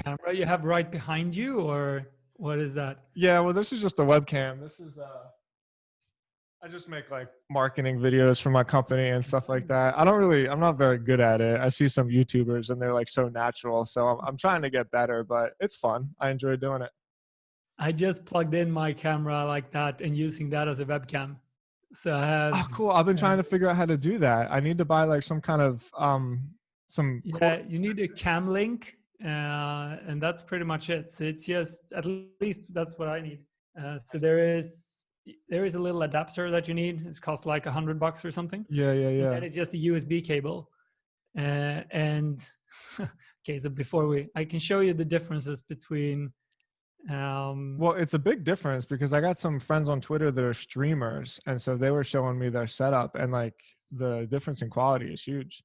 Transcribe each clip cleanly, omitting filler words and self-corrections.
camera you have right behind you, or what is that? Yeah, well, this is just a webcam. This is I just make like marketing videos for my company and stuff like that. I'm not very good at it. I see some YouTubers and they're like so natural. So I'm trying to get better, but it's fun. I enjoy doing it. I just plugged in my camera like that and using that as a webcam. So I have, Oh, cool. I've been uh, trying to figure out how to do that. I need to buy like some kind of, some cord. yeah, you need a cam link, and that's pretty much it. So it's just, at least that's what I need. So there is a little adapter that you need. It's cost like $100 or something, Yeah, yeah, and yeah. then it's just a USB cable. And okay, so I can show you the differences between. Well, it's a big difference because I got some friends on Twitter that are streamers. And so they were showing me their setup and like the difference in quality is huge.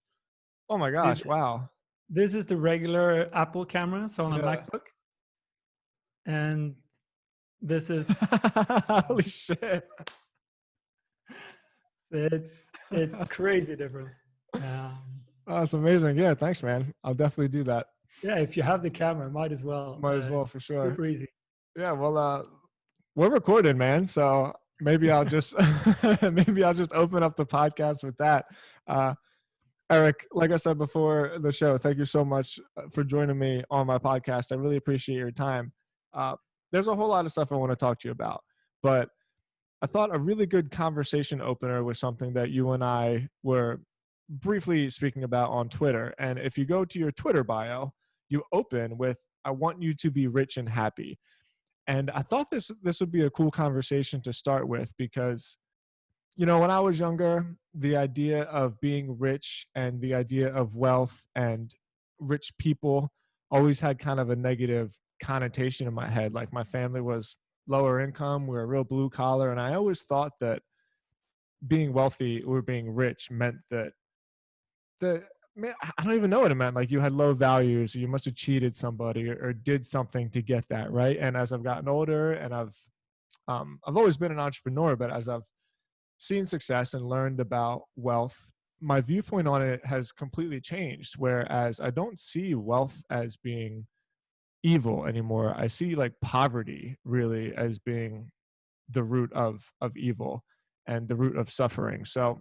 Oh my See, gosh. Wow. this is the regular Apple camera, so on a Yeah. MacBook, and this is Holy shit. it's crazy difference. Um, Oh, that's amazing. Yeah, thanks, man. I'll definitely do that. yeah, if you have the camera, might as well. Might as well It's for sure. super easy. Yeah, well, we're recorded, man. So maybe I'll just maybe I'll just open up the podcast with that. Uh, Erik, like I said before the show, thank you so much for joining me on my podcast. I really appreciate your time. Uh, there's a whole lot of stuff I want to talk to you about, but I thought a really good conversation opener was something that you and I were briefly speaking about on Twitter. And if you go to your Twitter bio, you open with, "I want you to be rich and happy." And I thought this would be a cool conversation to start with because, you know, when I was younger, the idea of being rich and the idea of wealth and rich people always had kind of a negative connotation in my head. Like my family was lower income, we were real blue collar, and I always thought that being wealthy or being rich meant that man, I don't even know what it meant. Like you had low values, or you must have cheated somebody or did something to get that, right? And as I've gotten older, and I've always been an entrepreneur, but as I've seen success and learned about wealth, my viewpoint on it has completely changed. Whereas I don't see wealth as being evil anymore. I see like poverty really as being the root of evil and the root of suffering. So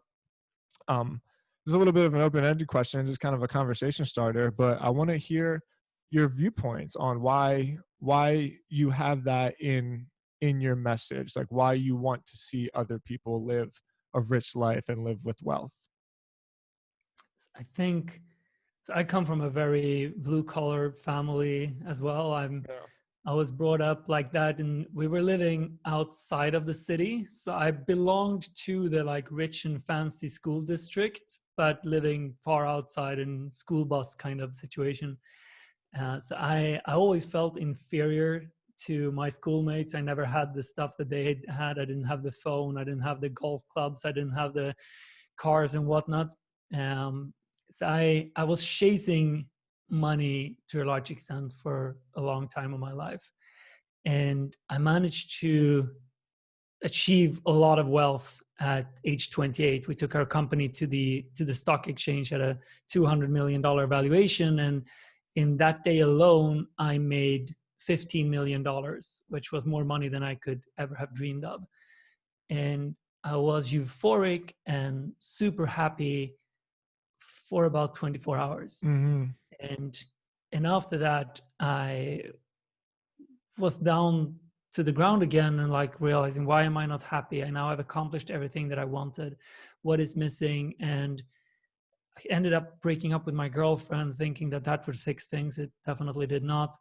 there's a little bit of an open-ended question, just kind of a conversation starter, but I want to hear your viewpoints on why you have that in your message, like why you want to see other people live a rich life and live with wealth. I think so. I come from a very blue collar family as well. Yeah. I was brought up like that, and we were living outside of the city. So I belonged to the like rich and fancy school district, but living far outside in school bus kind of situation. So I always felt inferior to my schoolmates. I never had the stuff that they had. I didn't have the phone. I didn't have the golf clubs. I didn't have the cars and whatnot. So I was chasing money to a large extent for a long time in my life. And I managed to achieve a lot of wealth at age 28. We took our company to the stock exchange at a $200 million valuation. And in that day alone, I made $15 million, which was more money than I could ever have dreamed of. And I was euphoric and super happy for about 24 hours. Mm-hmm. And after that, I was down to the ground again and like realizing, why am I not happy? I now have accomplished everything that I wanted. What is missing? And I ended up breaking up with my girlfriend, thinking that that would fix things. It definitely did not.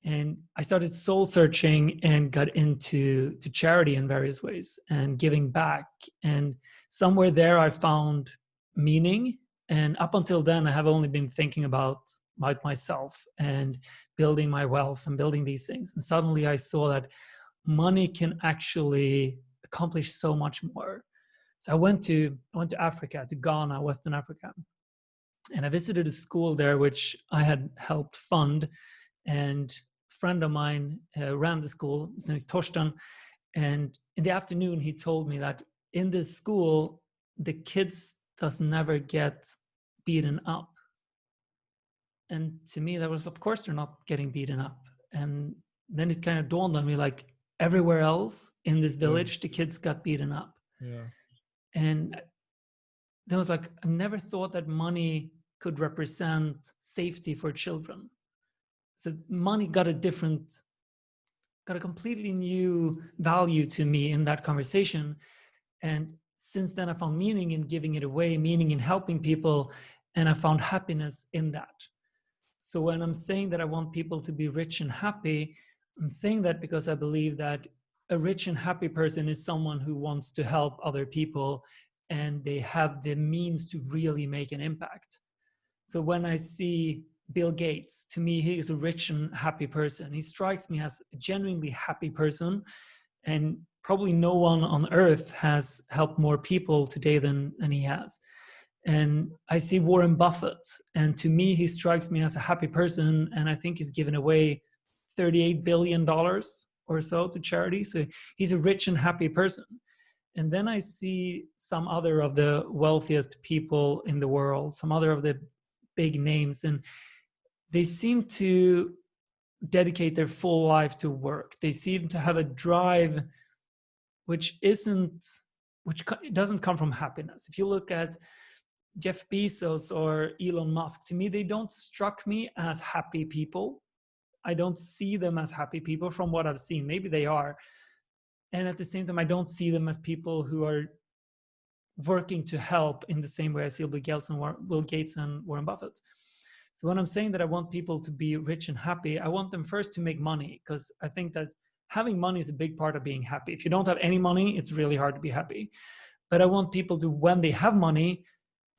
And I started soul searching and got into charity in various ways and giving back. And somewhere there, I found meaning. And up until then, I have only been thinking about myself and building my wealth and building these things. And suddenly I saw that money can actually accomplish so much more. So I went to Africa, to Ghana, Western Africa. And I visited a school there, which I had helped fund. And a friend of mine ran the school. His name is Torsten. And in the afternoon, he told me that in this school, the kids does never get beaten up. And to me, that was, of course, they're not getting beaten up. And then it kind of dawned on me, like everywhere else in this village, the kids got beaten up. Yeah. And then I was like, I never thought that money could represent safety for children. So money got a completely new value to me in that conversation. And since then, I found meaning in giving it away, meaning in helping people, and I found happiness in that. So when I'm saying that I want people to be rich and happy, I'm saying that because I believe that a rich and happy person is someone who wants to help other people and they have the means to really make an impact. So when I see Bill Gates, to me, he is a rich and happy person. He strikes me as a genuinely happy person. And probably no one on earth has helped more people today than he has. And I see Warren Buffett, and to me, he strikes me as a happy person. And I think he's given away $38 billion or so to charity. So he's a rich and happy person. And then I see some other of the wealthiest people in the world, some other of the big names, and they seem to dedicate their full life to work. They seem to have a drive which doesn't come from happiness. If you look at Jeff Bezos or Elon Musk, to me, they don't struck me as happy people. I don't see them as happy people from what I've seen. Maybe they are. And at the same time, I don't see them as people who are working to help in the same way I see Bill Gates and Warren Buffett. So when I'm saying that I want people to be rich and happy, I want them first to make money, because I think that having money is a big part of being happy. If you don't have any money, it's really hard to be happy. But I want people to, when they have money,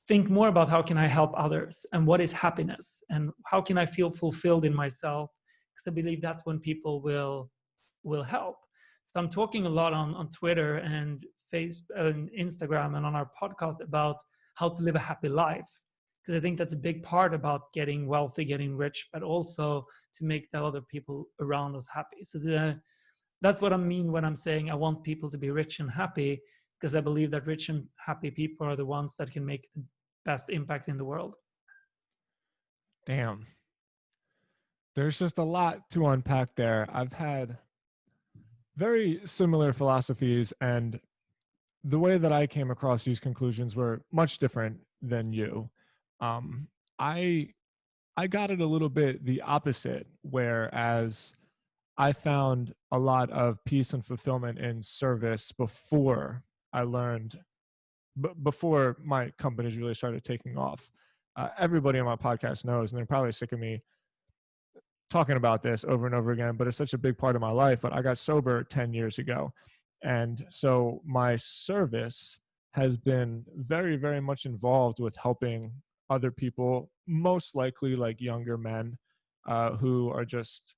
think more about how can I help others and what is happiness and how can I feel fulfilled in myself, because I believe that's when people will help. So I'm talking a lot on Twitter and Facebook and Instagram and on our podcast about how to live a happy life, because I think that's a big part about getting wealthy, getting rich, but also to make the other people around us happy. So that's what I mean when I'm saying I want people to be rich and happy, because I believe that rich and happy people are the ones that can make the best impact in the world. Damn. There's just a lot to unpack there. I've had very similar philosophies, and the way that I came across these conclusions were much different than you. Um, I I got it a little bit the opposite, whereas I found a lot of peace and fulfillment in service before I learned, before my companies really started taking off. Everybody on my podcast knows, and they're probably sick of me talking about this over and over again, but it's such a big part of my life. But I got sober 10 years ago. And so my service has been very, very much involved with helping other people, most likely like younger men who are just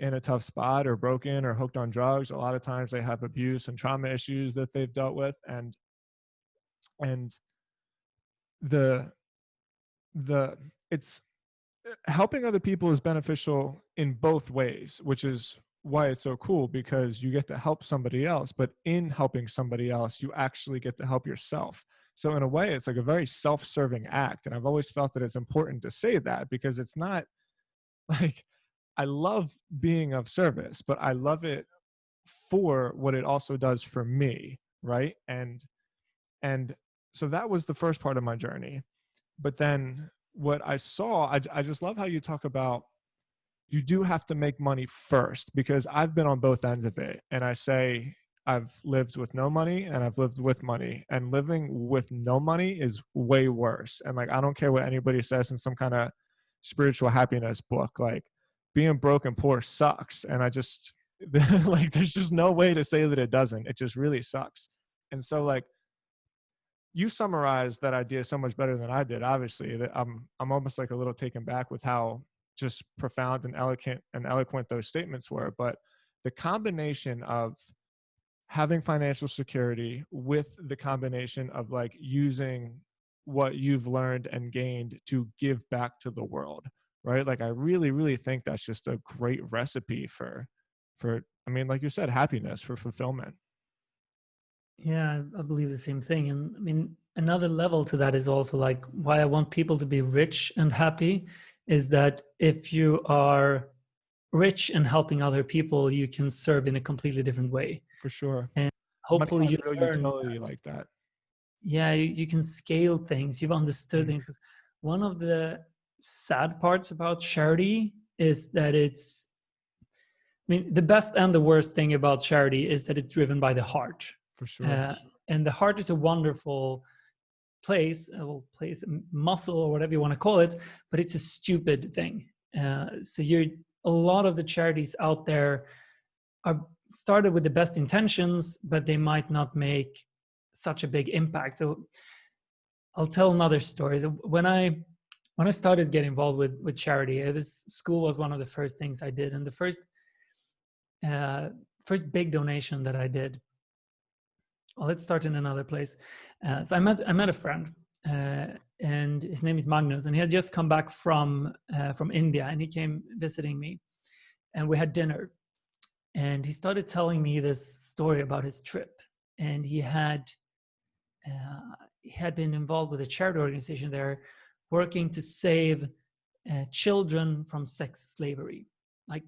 in a tough spot or broken or hooked on drugs. A lot of times they have abuse and trauma issues that they've dealt with. And the the it's helping other people is beneficial in both ways, which is why it's so cool, because you get to help somebody else, but in helping somebody else, you actually get to help yourself. So in a way, it's like a very self-serving act. And I've always felt that it's important to say that, because it's not like, I love being of service, but I love it for what it also does for me. Right. And so that was the first part of my journey. But then what I saw, I just love how you talk about, you do have to make money first, because I've been on both ends of it. And I say, I've lived with no money and I've lived with money, and living with no money is way worse. And like, I don't care what anybody says in some kind of spiritual happiness book, like being broke and poor sucks. And I just like, there's just no way to say that it doesn't. It just really sucks. And so like, you summarized that idea so much better than I did. Obviously, that I'm almost like a little taken back with how just profound and eloquent those statements were. But the combination of having financial security with the combination of like using what you've learned and gained to give back to the world, right? Like I really, really think that's just a great recipe for, I mean, like you said, happiness, for fulfillment. Yeah, I believe the same thing. And I mean, another level to that is also like why I want people to be rich and happy is that if you are rich and helping other people, you can serve in a completely different way. For sure. And You must hopefully have you real learn, utility like that. yeah, you can scale things. You've understood things. 'Cause one of the sad parts about charity is that the best and the worst thing about charity is that it's driven by the heart. For sure. And the heart is a wonderful place, muscle, or whatever you want to call it, but it's a stupid thing. So a lot of the charities out there are started with the best intentions, but they might not make such a big impact. So I'll tell another story. When I started getting involved with charity, this school was one of the first things I did, and the first big donation that I did. Well, let's start in another place. So I met a friend, and his name is Magnus, and he had just come back from India, and he came visiting me, and we had dinner, and he started telling me this story about his trip, and he had been involved with a charity organization there, working to save children from sex slavery. Like,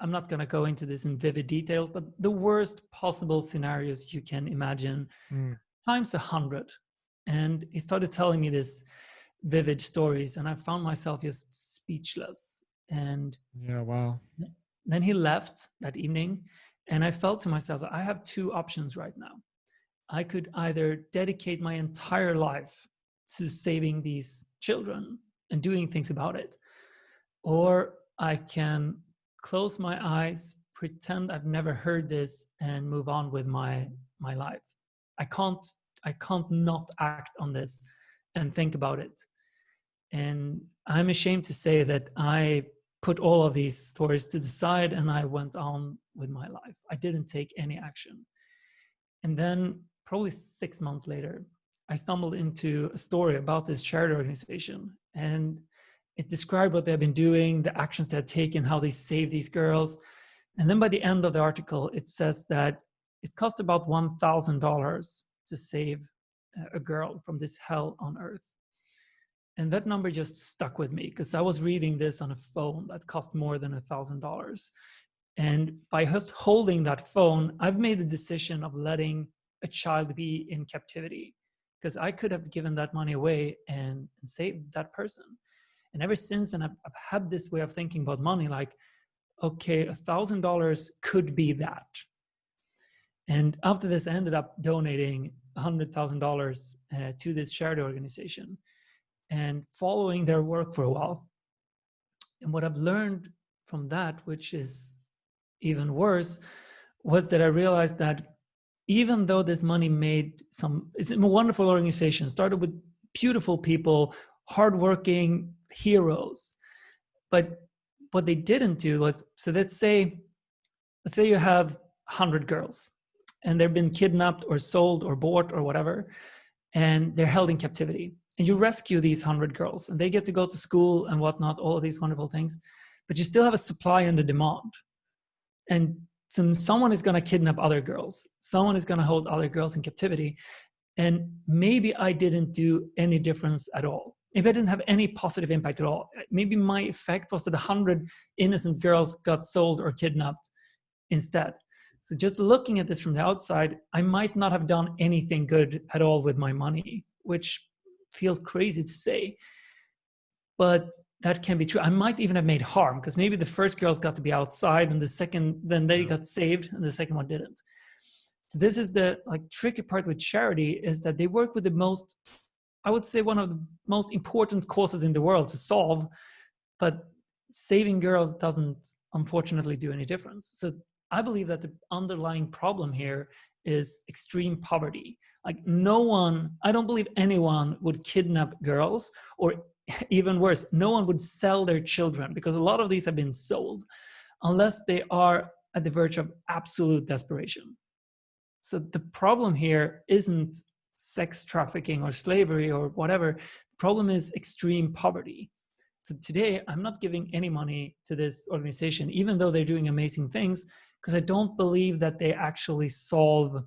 I'm not going to go into this in vivid details, but the worst possible scenarios you can imagine, times 100. And he started telling me this vivid stories, and I found myself just speechless. And yeah, wow. Then he left that evening, and I felt to myself, I have two options right now. I could either dedicate my entire life to saving these children and doing things about it, or I can close my eyes, pretend I've never heard this, and move on with my life. I can't not act on this and think about it. And I'm ashamed to say that I put all of these stories to the side and I went on with my life. I didn't take any action. And then probably 6 months later, I stumbled into a story about this charity organization, and it described what they've been doing, the actions they've taken, how they save these girls. And then by the end of the article, it says that it cost about $1,000 to save a girl from this hell on earth. And that number just stuck with me because I was reading this on a phone that cost more than $1,000. And by just holding that phone, I've made the decision of letting a child be in captivity, because I could have given that money away and saved that person. And ever since then, I've had this way of thinking about money, like, okay, $1,000 could be that. And after this, I ended up donating $100,000 to this charity organization and following their work for a while. And what I've learned from that, which is even worse, was that I realized that even though this money it's a wonderful organization, started with beautiful people, hardworking heroes. But what they didn't do was, so let's say you have 100 girls and they've been kidnapped or sold or bought or whatever, and they're held in captivity. And you rescue these 100 girls and they get to go to school and whatnot, all of these wonderful things, but you still have a supply and a demand. And so someone is going to kidnap other girls. Someone is going to hold other girls in captivity. And maybe I didn't do any difference at all. Maybe I didn't have any positive impact at all. Maybe my effect was that 100 innocent girls got sold or kidnapped instead. So just looking at this from the outside, I might not have done anything good at all with my money, which feels crazy to say. But that can be true. I might even have made harm, because maybe the first girls got to be outside and then they got saved and the second one didn't. So this is the tricky part with charity, is that they work with I would say one of the most important causes in the world to solve, but saving girls doesn't unfortunately do any difference. So I believe that the underlying problem here is extreme poverty. I don't believe anyone would kidnap girls, or even worse, no one would sell their children, because a lot of these have been sold, unless they are at the verge of absolute desperation. So the problem here isn't sex trafficking or slavery or whatever. The problem is extreme poverty. So today, I'm not giving any money to this organization, even though they're doing amazing things, because I don't believe that they actually solve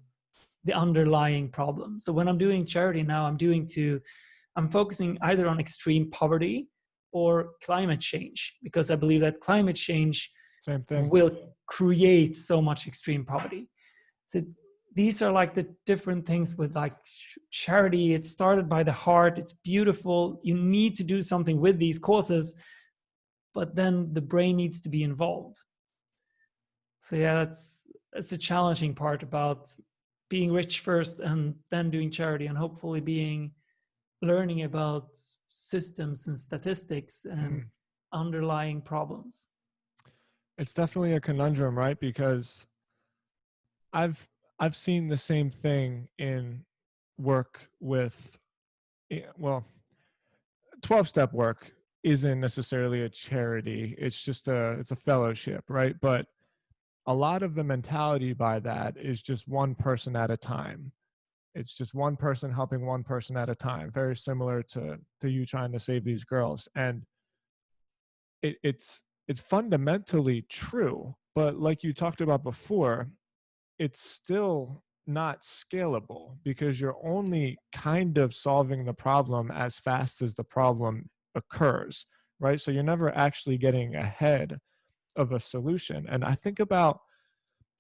the underlying problem. So when I'm doing charity now, I'm focusing either on extreme poverty or climate change, because I believe that climate change Same thing. will create so much extreme poverty. So these are like the different things with like charity. It started by the heart. It's beautiful. You need to do something with these causes, but then the brain needs to be involved. So yeah, that's a challenging part about being rich first and then doing charity, and hopefully learning about systems and statistics and underlying problems. It's definitely a conundrum, right? Because I've I've seen the same thing in work with, well, 12-step work isn't necessarily a charity. It's a fellowship, right? But a lot of the mentality by that is just one person at a time. It's just one person helping one person at a time, very similar to you trying to save these girls. And it's fundamentally true, but like you talked about before, it's still not scalable because you're only kind of solving the problem as fast as the problem occurs, right? So you're never actually getting ahead of a solution. And I think about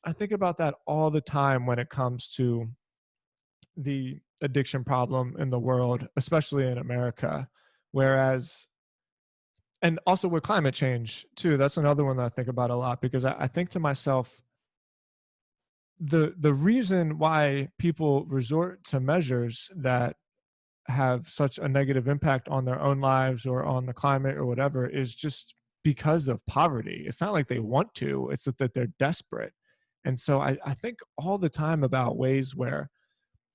that all the time when it comes to the addiction problem in the world, especially in America. Whereas, and also with climate change too, that's another one that I think about a lot, because I think to myself, the reason why people resort to measures that have such a negative impact on their own lives or on the climate or whatever is just because of poverty. It's not like they want to, it's that they're desperate. And so I think all the time about ways where,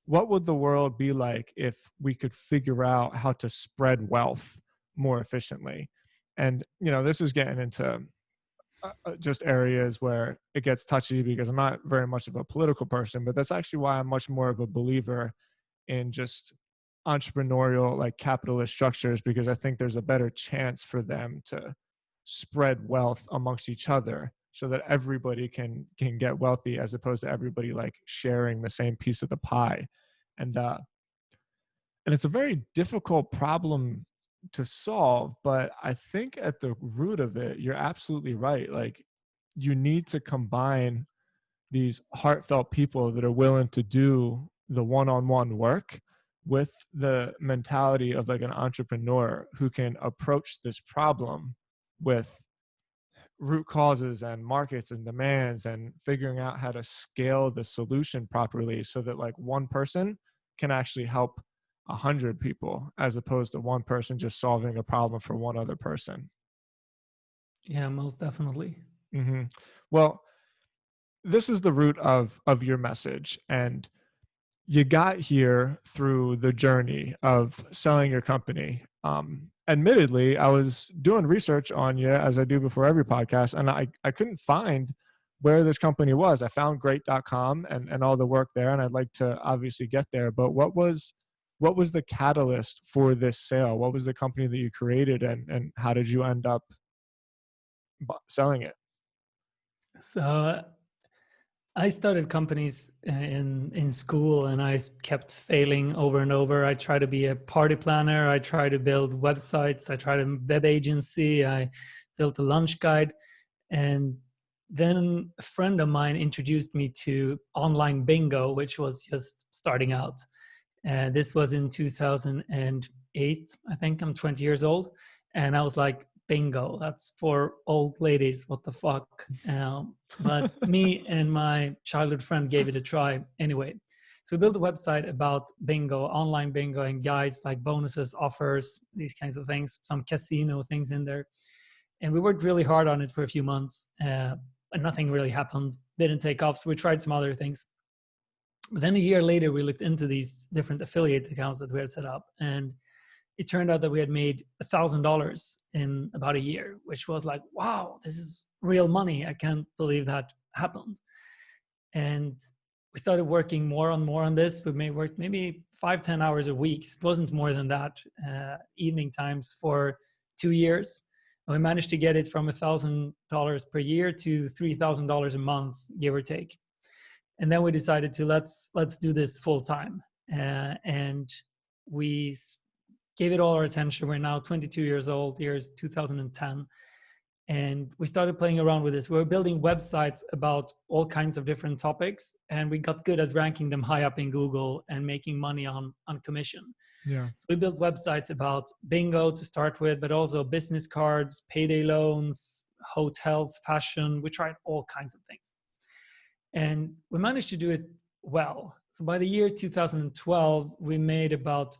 what would the world be like if we could figure out how to spread wealth more efficiently? And, this is getting into just areas where it gets touchy, because I'm not very much of a political person, but that's actually why I'm much more of a believer in just entrepreneurial, like capitalist structures, because I think there's a better chance for them to spread wealth amongst each other so that everybody can get wealthy, as opposed to everybody like sharing the same piece of the pie. And it's a very difficult problem to solve, but I think at the root of it, you're absolutely right. Like, you need to combine these heartfelt people that are willing to do the one-on-one work with the mentality of like an entrepreneur who can approach this problem with root causes and markets and demands, and figuring out how to scale the solution properly so that like one person can actually help 100 people, as opposed to one person just solving a problem for one other person. Yeah, most definitely. Mm-hmm. Well, this is the root of your message, and you got here through the journey of selling your company. Admittedly, I was doing research on you, as I do before every podcast, and I couldn't find where this company was. I found great.com and all the work there, and I'd like to obviously get there. But what was the catalyst for this sale? What was the company that you created, and how did you end up selling it? So I started companies in school, and I kept failing over and over. I tried to be a party planner. I tried to build websites. I tried a web agency. I built a lunch guide. And then a friend of mine introduced me to online bingo, which was just starting out. And this was in 2008. I think I'm 20 years old. And I was like, bingo, that's for old ladies. What the fuck? But me and my childhood friend gave it a try anyway. So we built a website about bingo, online bingo, and guides like bonuses, offers, these kinds of things, some casino things in there. And we worked really hard on it for a few months, and nothing really happened. Didn't take off. So we tried some other things. But then a year later, we looked into these different affiliate accounts that we had set up, and it turned out that we had made $1,000 in about a year, which was like, wow, this is real money. I can't believe that happened. And we started working more on this. We may work maybe 5-10 hours a week. It wasn't more than that, evening times, for 2 years. And we managed to get it from $1,000 per year to $3,000 a month, give or take. And then we decided to let's do this full time. And we gave it all our attention. We're now 22 years old, years 2010. And we started playing around with this. We were building websites about all kinds of different topics, and we got good at ranking them high up in Google and making money on commission. Yeah. So we built websites about bingo to start with, but also business cards, payday loans, hotels, fashion. We tried all kinds of things. And we managed to do it well. So by the year 2012, we made about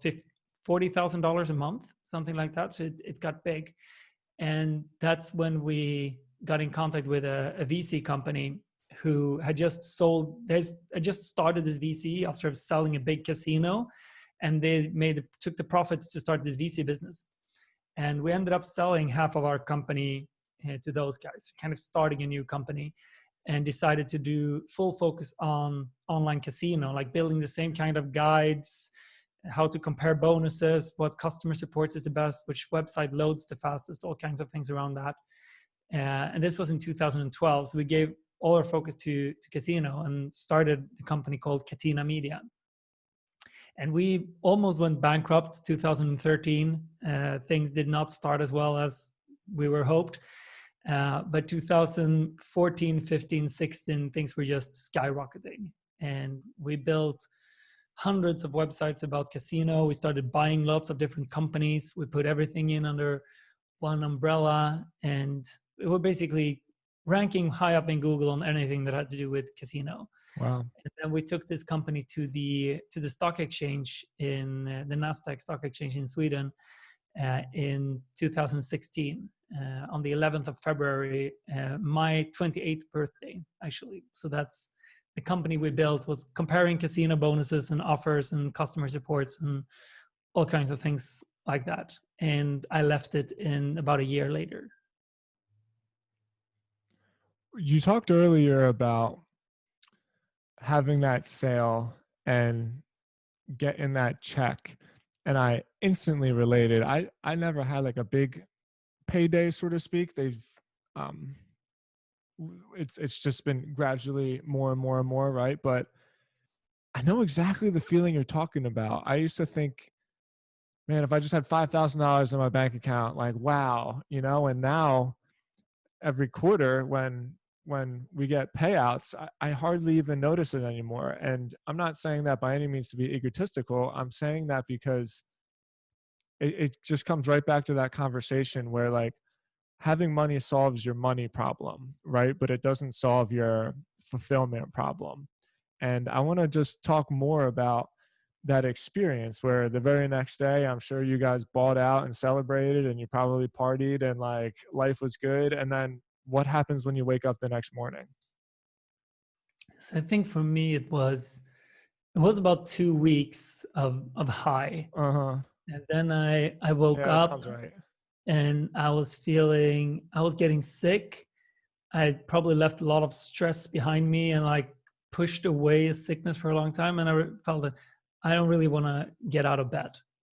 $40,000 a month, something like that. So it got big. And that's when we got in contact with a VC company who had just started this VC after selling a big casino, and they took the profits to start this VC business. And we ended up selling half of our company to those guys, kind of starting a new company, and decided to do full focus on online casino, like building the same kind of guides, how to compare bonuses, what customer supports is the best, which website loads the fastest, all kinds of things around that. And this was in 2012. So we gave all our focus to casino and started a company called Catena Media. And we almost went bankrupt 2013. Things did not start as well as we were hoped. But 2014, 15, 16, things were just skyrocketing. And we built hundreds of websites about casino. We started buying lots of different companies. We put everything in under one umbrella, and we were basically ranking high up in Google on anything that had to do with casino. Wow. And then we took this company to the stock exchange in the Nasdaq stock exchange in Sweden in 2016 on the 11th of February, my 28th birthday, actually. So that's the company we built, was comparing casino bonuses and offers and customer supports and all kinds of things like that. And I left it in about a year later. You talked earlier about having that sale and getting that check, and I instantly related. I never had like a big payday, so to speak. It's just been gradually more and more and more, right? But I know exactly the feeling you're talking about. I used to think, man, if I just had $5,000 in my bank account, like, wow, and now every quarter when we get payouts, I hardly even notice it anymore. And I'm not saying that by any means to be egotistical. I'm saying that because it just comes right back to that conversation where, like, having money solves your money problem, right? But it doesn't solve your fulfillment problem. And I want to just talk more about that experience where the very next day, I'm sure you guys balled out and celebrated, and you probably partied, and like life was good. And then what happens when you wake up the next morning? So I think for me, it was about 2 weeks of high. Uh-huh. And then I woke Yeah, that up sounds right. and I was getting sick. I had probably left a lot of stress behind me and like pushed away a sickness for a long time. And I felt that I don't really want to get out of bed.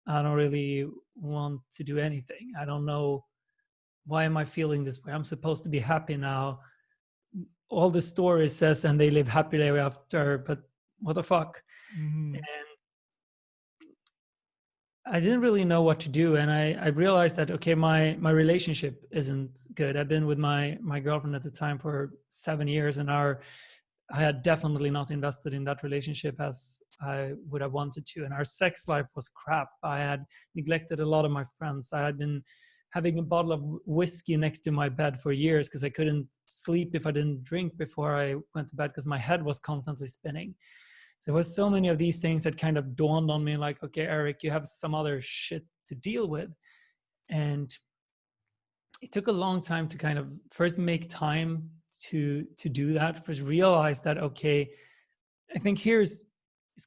I don't really want to do anything. I don't know, why am I feeling this way? I'm supposed to be happy now. All the story says, and they live happily ever after, but what the fuck? Mm-hmm. And I didn't really know what to do. And I realized that, okay, my relationship isn't good. I've been with my girlfriend at the time for 7 years, and I had definitely not invested in that relationship as I would have wanted to. And our sex life was crap. I had neglected a lot of my friends. I had been having a bottle of whiskey next to my bed for years because I couldn't sleep if I didn't drink before I went to bed because my head was constantly spinning. There was so many of these things that kind of dawned on me, like, okay, Erik, you have some other shit to deal with. And it took a long time to kind of first make time to do that, first realize that, okay, I think it's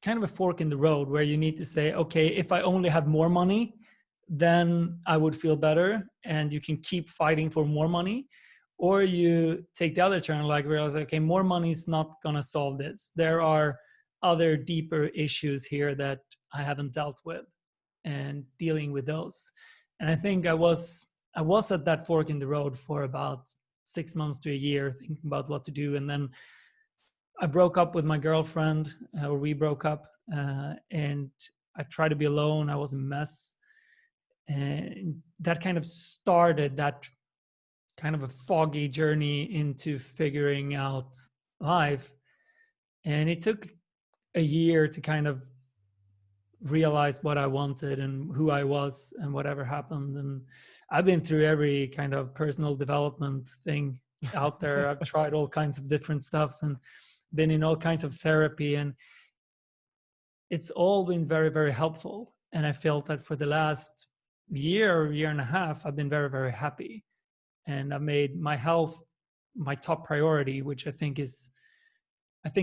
kind of a fork in the road where you need to say, okay, if I only had more money, then I would feel better, and you can keep fighting for more money. Or you take the other turn, like realize, okay, more money is not going to solve this. There are other deeper issues here that I haven't dealt with, and dealing with those. And I think I was at that fork in the road for about 6 months to a year, thinking about what to do. And then I broke up with my girlfriend, or we broke up, and I tried to be alone. I was a mess. And that kind of started that kind of a foggy journey into figuring out life. And it took a year to kind of realize what I wanted and who I was and whatever happened. And I've been through every kind of personal development thing out there. I've tried all kinds of different stuff and been in all kinds of therapy, and it's all been very, very helpful. And I felt that for the last year and a half, I've been very, very happy. And I've made my health my top priority, which I think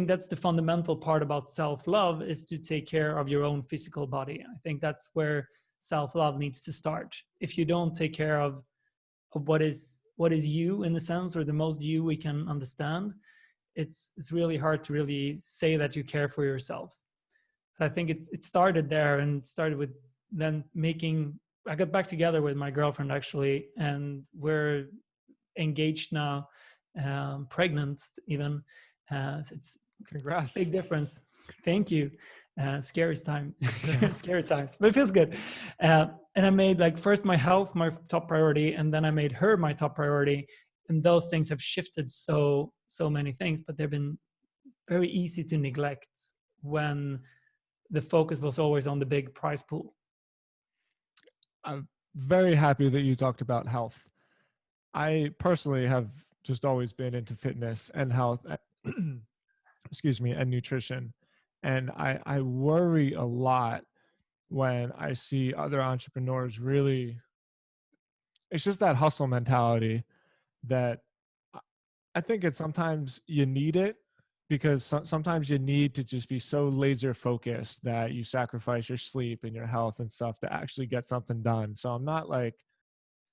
that's the fundamental part about self-love, is to take care of your own physical body. I think that's where self-love needs to start. If you don't take care of what is you, in the sense, or the most you we can understand, it's really hard to really say that you care for yourself. So I think it started there, and started with then I got back together with my girlfriend actually, and we're engaged now, pregnant even. It's Congrats. big difference. Thank you. Scary time, scary times, but it feels good. And I made, like, first my health my top priority, and then I made her my top priority. And those things have shifted so many things, but they've been very easy to neglect when the focus was always on the big prize pool. I'm very happy that you talked about health. I personally have just always been into fitness and health, excuse me, and nutrition. And I worry a lot when I see other entrepreneurs really, it's just that hustle mentality that I think it's sometimes you need it, because sometimes you need to just be so laser focused that you sacrifice your sleep and your health and stuff to actually get something done. So I'm not like,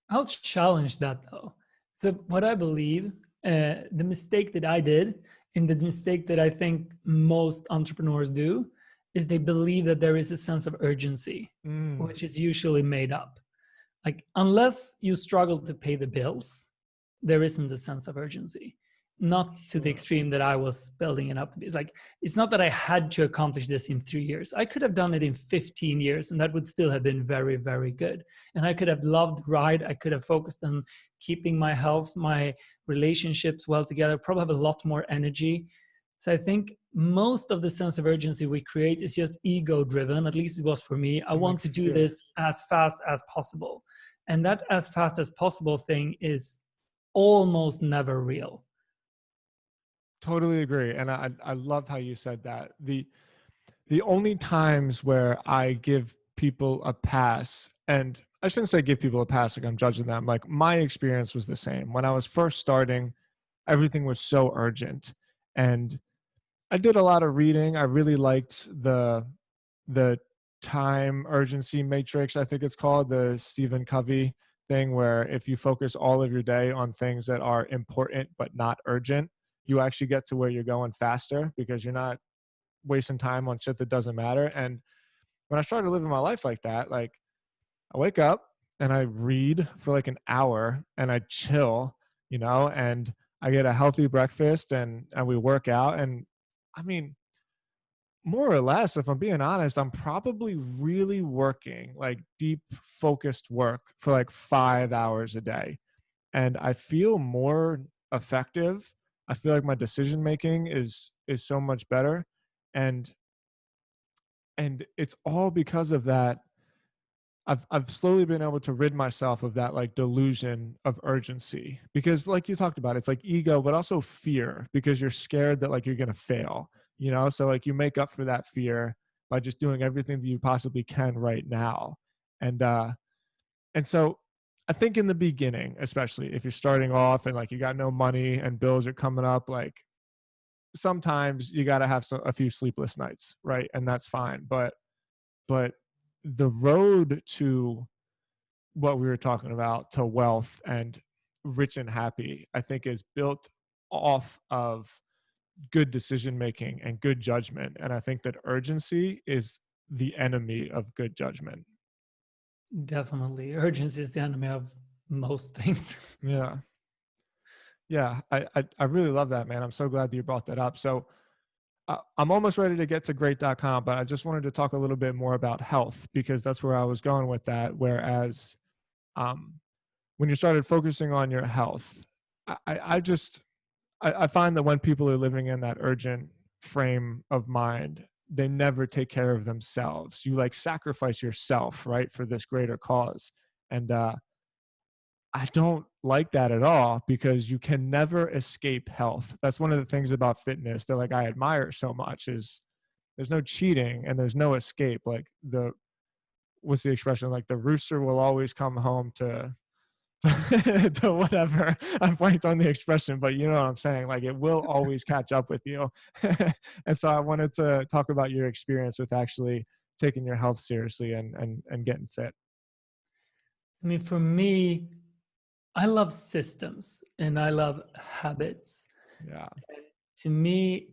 I'll challenge that though. So what I believe, the mistake that I did, and the mistake that I think most entrepreneurs do, is they believe that there is a sense of urgency, which is usually made up. Like, unless you struggle to pay the bills, there isn't a sense of urgency. Not to the extreme that I was building it up to be. It's like, it's not that I had to accomplish this in 3 years. I could have done it in 15 years, and that would still have been very, very good. And I could have loved the ride. I could have focused on keeping my health, my relationships well together, probably have a lot more energy. So I think most of the sense of urgency we create is just ego driven. At least it was for me. I want to do this as fast as possible. And that as fast as possible thing is almost never real. totally agree. And I love how you said that. The only times where I give people a pass, and I shouldn't say give people a pass like I'm judging them, like my experience was the same. When I was first starting, everything was so urgent. And I did a lot of reading. I really liked the time urgency matrix, I think it's called, the Stephen Covey thing, where if you focus all of your day on things that are important but not urgent, you actually get to where you're going faster, because you're not wasting time on shit that doesn't matter. And when I started living my life like that, like I wake up and I read for like an hour and I chill, and I get a healthy breakfast, and we work out. And I mean, more or less, if I'm being honest, I'm probably really working like deep focused work for like 5 hours a day. And I feel more effective. I feel like my decision making is so much better. And it's all because of that. I've slowly been able to rid myself of that like delusion of urgency, because like you talked about, it's like ego, but also fear, because you're scared that like you're going to fail, so like you make up for that fear by just doing everything that you possibly can right now. And so I think in the beginning, especially if you're starting off and like you got no money and bills are coming up, like sometimes you got to have a few sleepless nights, right? And that's fine. But the road to what we were talking about, to wealth and rich and happy, I think is built off of good decision making and good judgment. And I think that urgency is the enemy of good judgment. Definitely. Urgency is the enemy of most things. Yeah. Yeah. I really love that, man. I'm so glad that you brought that up. So I'm almost ready to get to great.com, but I just wanted to talk a little bit more about health, because that's where I was going with that. Whereas um, when you started focusing on your health, I find that when people are living in that urgent frame of mind, they never take care of themselves. You like sacrifice yourself, right, for this greater cause. And I don't like that at all, because you can never escape health. That's one of the things about fitness that like I admire so much, is there's no cheating and there's no escape. Like what's the expression? Like the rooster will always come home to to whatever. I'm blanked on the expression, but you know what I'm saying. Like it will always catch up with you. And so I wanted to talk about your experience with actually taking your health seriously and getting fit. I mean, for me, I love systems and I love habits. Yeah. To me,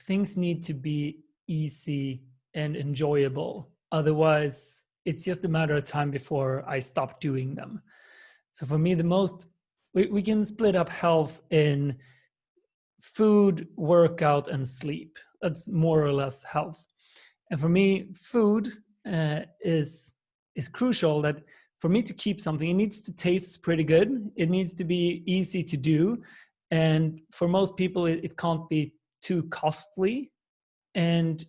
things need to be easy and enjoyable. Otherwise, it's just a matter of time before I stop doing them. So for me, we can split up health in food, workout, and sleep. That's more or less health. And for me, food is crucial. That for me to keep something, it needs to taste pretty good. It needs to be easy to do. And for most people, it can't be too costly. And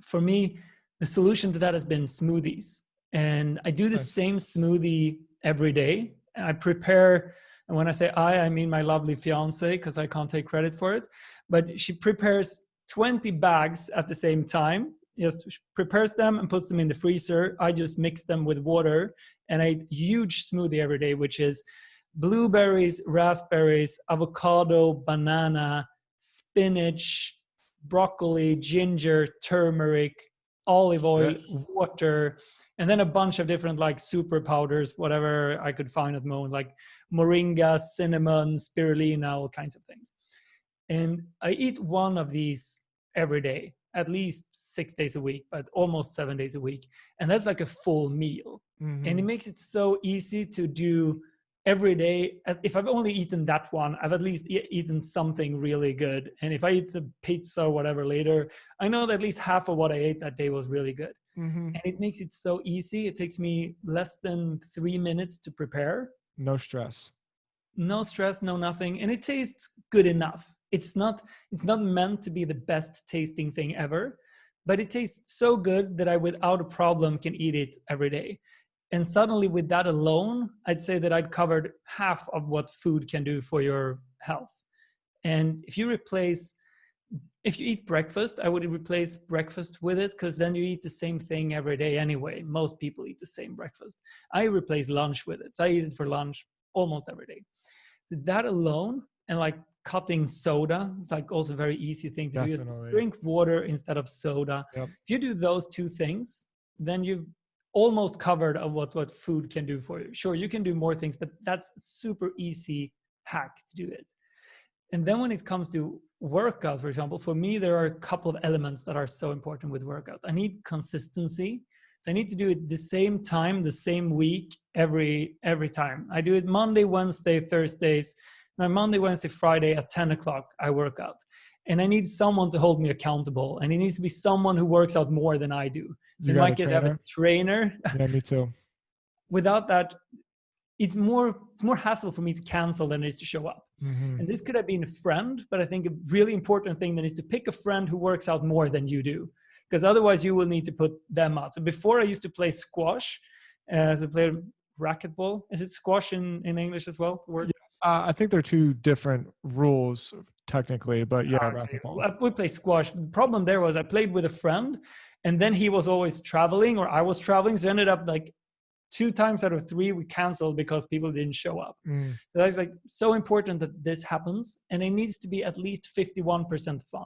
for me, the solution to that has been smoothies. And I do the Nice. same smoothie every day. I prepare, and when I say I mean my lovely fiance, because I can't take credit for it. But she prepares 20 bags at the same time. Just prepares them and puts them in the freezer. I just mix them with water, and I eat huge smoothie every day, which is blueberries, raspberries, avocado, banana, spinach, broccoli, ginger, turmeric, olive oil, Shit. water, and then a bunch of different like super powders, whatever I could find at the moment, like moringa, cinnamon, spirulina, all kinds of things. And I eat one of these every day, at least 6 days a week, but almost 7 days a week. And that's like a full meal. And it makes it so easy to do every day. If I've only eaten that one, I've at least eaten something really good. And if I eat the pizza or whatever later, I know that at least half of what I ate that day was really good. And it makes it so easy. It takes me less than 3 minutes to prepare. No stress. No stress, no nothing. And it tastes good enough. It's not meant to be the best tasting thing ever, but it tastes so good that I without a problem can eat it every day. And suddenly with that alone, I'd say that I'd covered half of what food can do for your health. And if you eat breakfast, I would replace breakfast with it, because then you eat the same thing every day anyway. Most people eat the same breakfast. I replace lunch with it. So I eat it for lunch almost every day. So that alone, and like cutting soda, it's like also a very easy thing to do. Is drink water instead of soda. Yep. If you do those two things, then you've almost covered of what food can do for you. Sure, you can do more things, but that's a super easy hack to do it. And then when it comes to workout, for example, for me, there are a couple of elements that are so important with workout. I need consistency. So I need to do it the same time, the same week, every time. I do it Monday, Wednesday, Thursdays. Now Monday, Wednesday, Friday at 10 o'clock, I work out. And I need someone to hold me accountable. And it needs to be someone who works out more than I do. So in my case, I have a trainer. Yeah, me too. Without that, it's more hassle for me to cancel than it is to show up. And this could have been a friend, but I think a really important thing then is to pick a friend who works out more than you do, because otherwise you will need to put them out. So before I used to play squash, so I played racquetball. Is it squash in English as well? I think they're two different rules technically, but yeah, racquetball. We play squash. The problem there was I played with a friend, and then he was always traveling or I was traveling, so I ended up like 2 times out of 3 we canceled because people didn't show up. So that's like so important that this happens, and it needs to be at least 51% fun.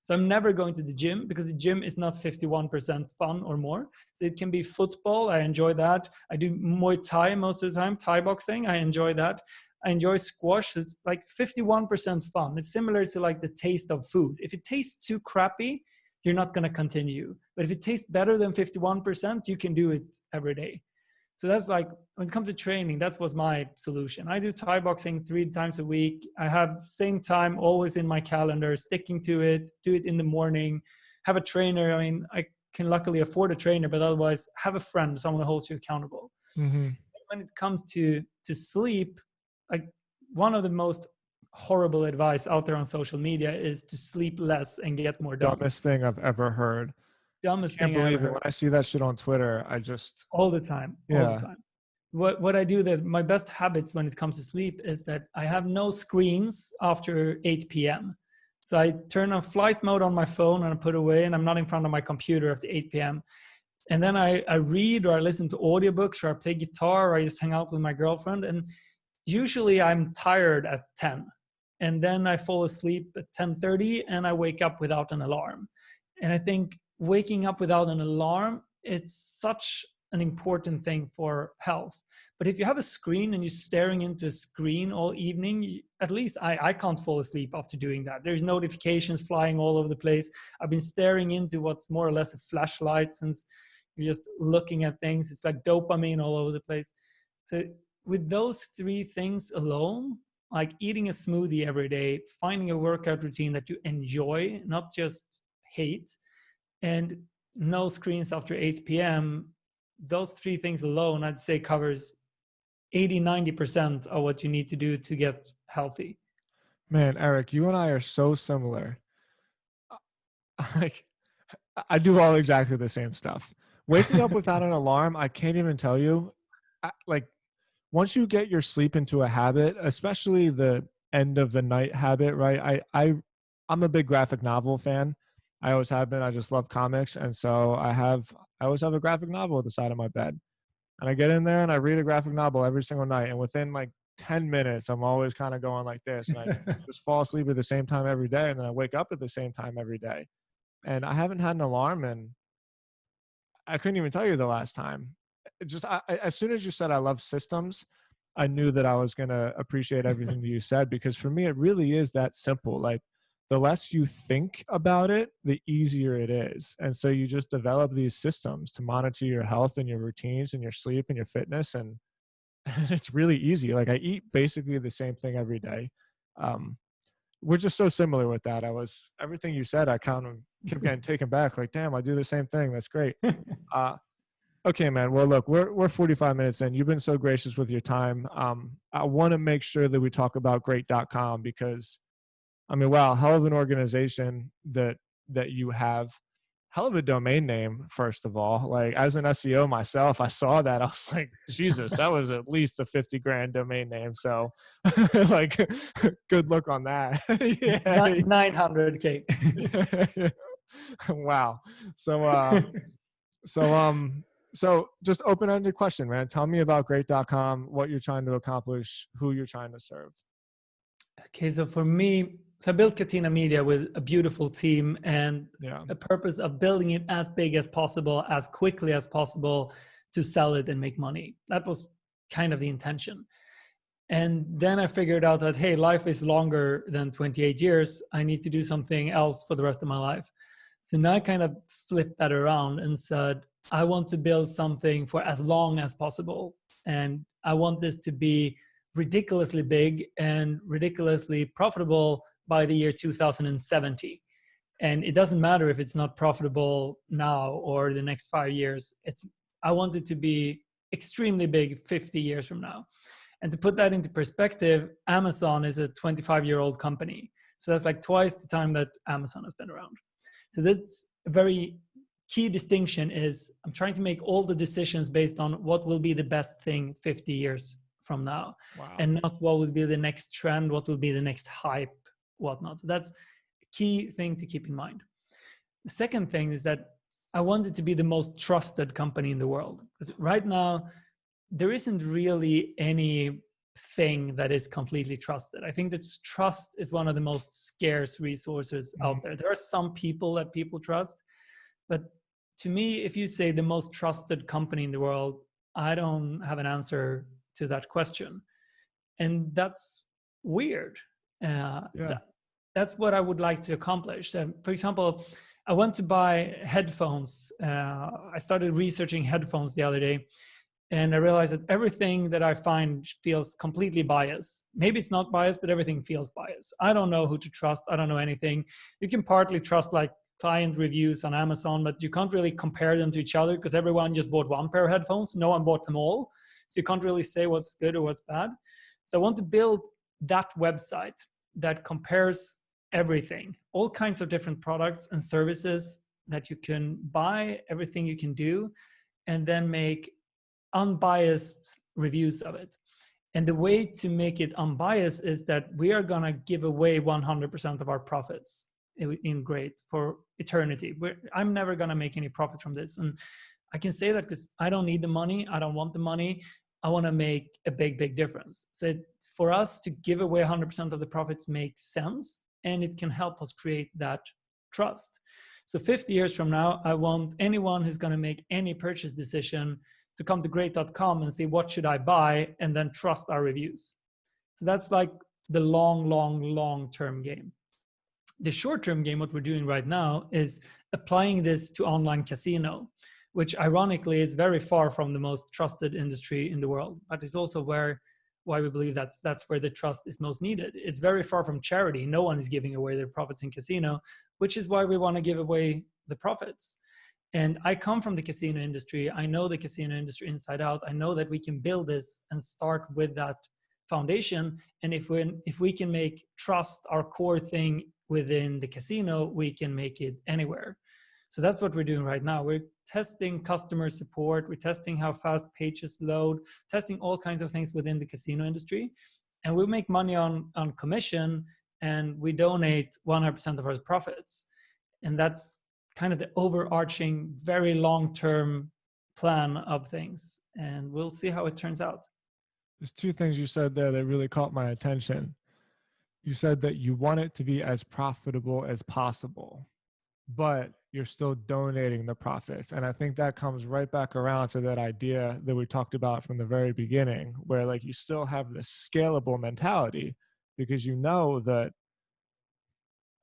So I'm never going to the gym, because the gym is not 51% fun or more. So it can be football. I enjoy that. I do Muay Thai most of the time, Thai boxing. I enjoy that. I enjoy squash. It's like 51% fun. It's similar to like the taste of food. If it tastes too crappy, you're not going to continue. But if it tastes better than 51%, you can do it every day. So that's like, when it comes to training, that was my solution. I do Thai boxing 3 times a week. I have same time always in my calendar, sticking to it, do it in the morning, have a trainer. I mean, I can luckily afford a trainer, but otherwise have a friend, someone who holds you accountable. Mm-hmm. When it comes to sleep, like one of the most horrible advice out there on social media is to sleep less and get more done. Dumbest thing I've ever heard. Dumbest Can't thing I ever believe it. heard. When I see that shit on Twitter, I just, All the time, all the yeah. time. What I do, that my best habits when it comes to sleep is that I have no screens after 8 p.m. So I turn on flight mode on my phone and I put away, and I'm not in front of my computer after 8 p.m. And then I read, or I listen to audiobooks, or I play guitar, or I just hang out with my girlfriend. And usually I'm tired at 10. And then I fall asleep at 10:30 and I wake up without an alarm. And I think waking up without an alarm, it's such an important thing for health. But if you have a screen and you're staring into a screen all evening, at least I can't fall asleep after doing that. There's notifications flying all over the place. I've been staring into what's more or less a flashlight since you're just looking at things. It's like dopamine all over the place. So with those 3 things alone, like eating a smoothie every day, finding a workout routine that you enjoy, not just hate, and no screens after 8 p.m., those 3 things alone, I'd say, covers 80-90% of what you need to do to get healthy. Man, Erik, you and I are so similar. Like, I do all exactly the same stuff. Waking up without an alarm, I can't even tell you. Like, once you get your sleep into a habit, especially the end of the night habit, right? I'm a big graphic novel fan. I always have been. I just love comics, and so I always have a graphic novel at the side of my bed. And I get in there and I read a graphic novel every single night. And within like 10 minutes, I'm always kind of going like this. And I just fall asleep at the same time every day. And then I wake up at the same time every day. And I haven't had an alarm, and I couldn't even tell you the last time. As soon as you said I love systems, I knew that I was going to appreciate everything that you said, because for me, it really is that simple. Like, the less you think about it, the easier it is. And so you just develop these systems to monitor your health and your routines and your sleep and your fitness. And it's really easy. Like, I eat basically the same thing every day. We're just so similar with that. Everything you said, I kind of kept getting taken back. Like, damn, I do the same thing. That's great. Okay, man. Well, look, we're 45 minutes in. You've been so gracious with your time. I want to make sure that we talk about great.com, because I mean, wow, hell of an organization that you have. Hell of a domain name, first of all. Like, as an SEO myself, I saw that. I was like, Jesus, that was at least a 50 grand domain name. So like, good luck on that. Yeah. 900K. Wow. So just open-ended question, man. Tell me about great.com, what you're trying to accomplish, who you're trying to serve. Okay, so for me, I built Katina Media with a beautiful team and a purpose of building it as big as possible, as quickly as possible, to sell it and make money. That was kind of the intention. And then I figured out that, hey, life is longer than 28 years. I need to do something else for the rest of my life. So now I kind of flipped that around and said, I want to build something for as long as possible. And I want this to be ridiculously big and ridiculously profitable by the year 2070. And it doesn't matter if it's not profitable now or the next 5 years. I want it to be extremely big 50 years from now. And to put that into perspective, Amazon is a 25-year-old company. So that's like twice the time that Amazon has been around. So that's a very key distinction. Is I'm trying to make all the decisions based on what will be the best thing 50 years from now. Wow. And not what will be the next trend, what will be the next hype, whatnot. So that's a key thing to keep in mind. The second thing is that I want it to be the most trusted company in the world. Because right now, there isn't really anything that is completely trusted. I think that trust is one of the most scarce resources out there. There are some people that people trust, but to me, if you say the most trusted company in the world, I don't have an answer to that question. And that's weird. So that's what I would like to accomplish. For example, I went to buy headphones. I started researching headphones the other day. And I realized that everything that I find feels completely biased. Maybe it's not biased, but everything feels biased. I don't know who to trust. I don't know anything. You can partly trust like client reviews on Amazon, but you can't really compare them to each other because everyone just bought one pair of headphones. No one bought them all. So you can't really say what's good or what's bad. So I want to build that website that compares everything, all kinds of different products and services that you can buy, everything you can do, and then make unbiased reviews of it. And the way to make it unbiased is that we are going to give away 100% of our profits in Great for eternity. I'm never going to make any profit from this. And I can say that because I don't need the money. I don't want the money. I want to make a big, big difference. So for us to give away 100% of the profits makes sense, and it can help us create that trust. So 50 years from now, I want anyone who's going to make any purchase decision to come to great.com and say, what should I buy? And then trust our reviews. So that's like the long-term game. The short-term game, what we're doing right now, is applying this to online casino, which ironically is very far from the most trusted industry in the world, but it's also why we believe that's where the trust is most needed. It's very far from charity. No one is giving away their profits in casino, which is why we want to give away the profits. And I come from the casino industry. I know the casino industry inside out. I know that we can build this and start with that foundation. And if we can make trust our core thing within the casino, we can make it anywhere. So that's what we're doing right now. We're testing customer support. We're testing how fast pages load, testing all kinds of things within the casino industry. And we make money on commission, and we donate 100% of our profits. And that's kind of the overarching, very long-term plan of things. And we'll see how it turns out. There's two things you said there that really caught my attention. You said that you want it to be as profitable as possible, but you're still donating the profits. And I think that comes right back around to that idea that we talked about from the very beginning, where like you still have this scalable mentality because you know that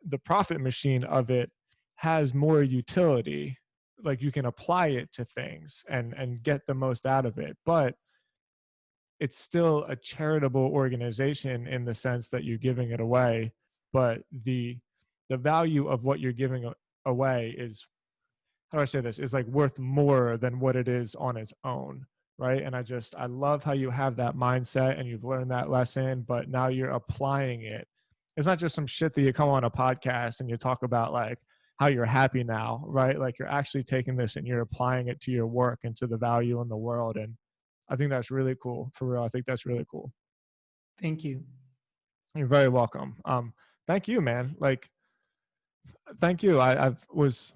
the profit machine of it has more utility. Like you can apply it to things and get the most out of it, but it's still a charitable organization in the sense that you're giving it away, but the value of what you're giving away is, how do I say this, is like worth more than what it is on its own, right? And I love how you have that mindset and you've learned that lesson, but now you're applying it. It's not just some shit that you come on a podcast and you talk about like how you're happy now, right? Like you're actually taking this and you're applying it to your work and to the value in the world. And I think that's really cool. For real, I think that's really cool. Thank you. You're very welcome. Thank you, man. Like, thank you. I was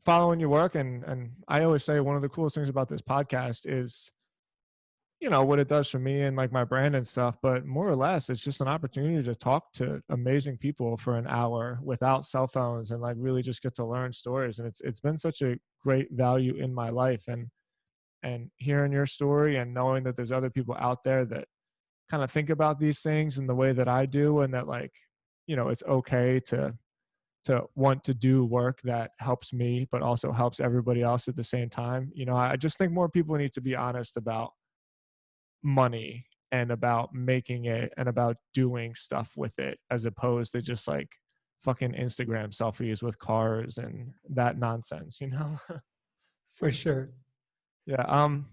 following your work, and I always say one of the coolest things about this podcast is, you know, what it does for me and like my brand and stuff, but more or less it's just an opportunity to talk to amazing people for an hour without cell phones and like really just get to learn stories. And it's been such a great value in my life, and hearing your story and knowing that there's other people out there that kind of think about these things in the way that I do, and that like, you know, it's okay to want to do work that helps me but also helps everybody else at the same time. You know, I just think more people need to be honest about money and about making it and about doing stuff with it, as opposed to just like fucking Instagram selfies with cars and that nonsense, you know. For sure. Yeah. All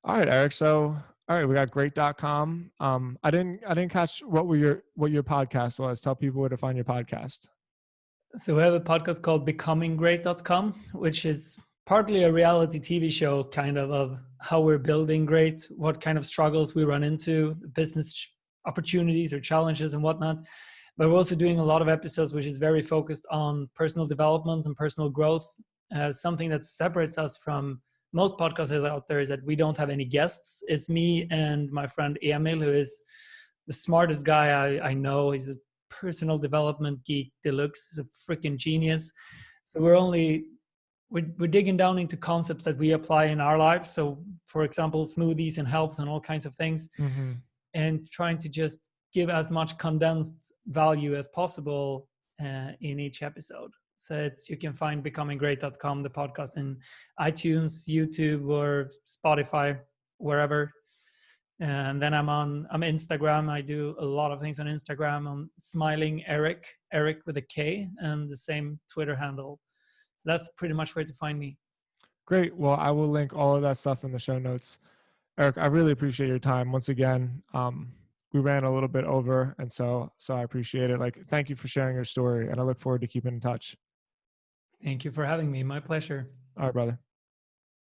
right, Erik. So, all right, we got great.com. I didn't catch what your podcast was. Tell people where to find your podcast. So we have a podcast called becominggreat.com, which is partly a reality TV show kind of how we're building great, what kind of struggles we run into, business opportunities or challenges and whatnot. But we're also doing a lot of episodes which is very focused on personal development and personal growth. Something that separates us from most podcasters out there is that we don't have any guests. It's me and my friend Emil, who is the smartest guy I know. He's a personal development geek deluxe. He's a freaking genius. So we're digging down into concepts that we apply in our lives. So for example, smoothies and health and all kinds of things, and trying to just give as much condensed value as possible in each episode. So you can find becominggreat.com, the podcast, in iTunes, YouTube, or Spotify. wherever. And then I'm Instagram. I do a lot of things on Instagram. I'm Smiling Erik, Erik with a K, and the same Twitter handle. So that's pretty much where to find me. Great. Well, I will link all of that stuff in the show notes. Erik, I really appreciate your time. Once again, we ran a little bit over, and so I appreciate it. Like, thank you for sharing your story, and I look forward to keeping in touch. Thank you for having me. My pleasure. All right, brother.